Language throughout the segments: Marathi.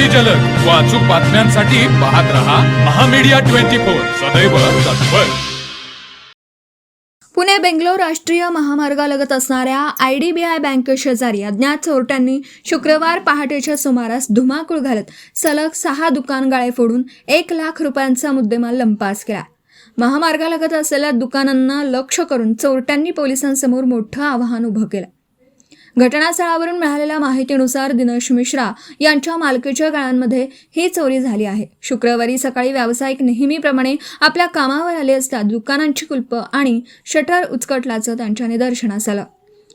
अति जलद व अचूक बातम्यांसाठी पाहत रहा महामीडिया 24 सदैव तत्पर। पुणे बेंगलोर राष्ट्रीय महामार्गालगत असणाऱ्या IDBI बँके शेजारी अज्ञात चोरट्यांनी शुक्रवार पहाटेच्या सुमारास धुमाकूळ घालत सलग 6 दुकान गाळे फोडून 1 लाख रुपयांचा मुद्देमाल लंपास केला। महामार्गालगत असलेल्या दुकानांना लक्ष्य करून चोरट्यांनी पोलिसांसमोर मोठं आव्हान उभं केलं। घटनास्थळावरून मिळालेल्या माहितीनुसार दिनेश मिश्रा यांच्या मालकीच्या गाळ्यांमध्ये ही चोरी झाली आहे। शुक्रवारी सकाळी व्यावसायिक नेहमीप्रमाणे आपल्या कामावर आले असता दुकानांची कुलपं आणि शटर उचकटल्याचं त्यांच्या निदर्शनास आलं।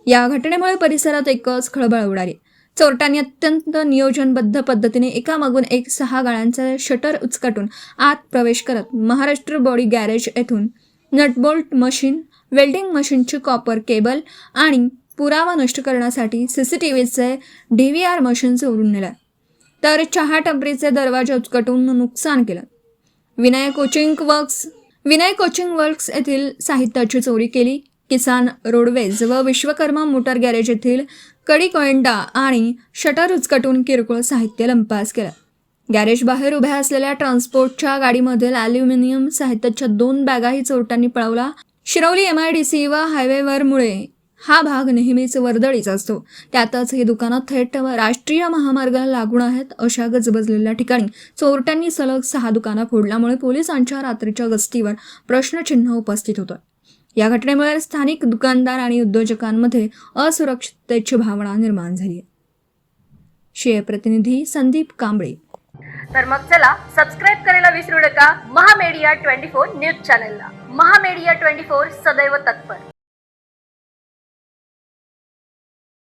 या घटनेमुळे परिसरात एकच खळबळ उडाली। चोरट्यांनी अत्यंत नियोजनबद्ध पद्धतीने एकामागून एक 6 गाळ्यांचा शटर उचकटून आत प्रवेश करत महाराष्ट्र बॉडी गॅरेज येथून नटबोल्ट मशीन, वेल्डिंग मशीनची कॉपर केबल आणि पुरावा नष्ट करण्यासाठी CCTVचे DVR मशीन चोरून नेलं, तर चहा टपरीचे दरवाजे उचकटून नुकसान केलं। विनय कोचिंग वर्क्स येथील साहित्याची चोरी केली। किसान रोडवेज व विश्वकर्मा मोटार गॅरेज येथील कडी कोयंडा आणि शटर उचकटून किरकोळ साहित्य लंपास केलं। गॅरेज बाहेर उभ्या असलेल्या ट्रान्सपोर्टच्या गाडीमधील ॲल्युमिनियम साहित्याच्या 2 बॅगाही चोरट्यांनी पळवला। शिरवली MIDC व हायवेवरमुळे हा भाग नेहमीच वर्दळीचा असतो, त्यातच ही दुकानं थेट राष्ट्रीय महामार्गाला लागून आहेत। अशा गजबजलेल्या ठिकाणी चोरट्यांनी सलग 6 दुकानं फोडल्यामुळे पोलिसांच्या रात्रीच्या गस्तीवर प्रश्नचिन्ह उपस्थित होतं। या घटनेमुळे स्थानिक दुकानदार आणि उद्योजकांमध्ये असुरक्षिततेची भावना निर्माण झाली आहे। शेअर प्रतिनिधी संदीप कांबळे। तर मग चला सबस्क्राईब करायला विसरू नका महामीडिया 24 न्यूज चॅनलला। महामीडिया 24 सदैव तत्पर।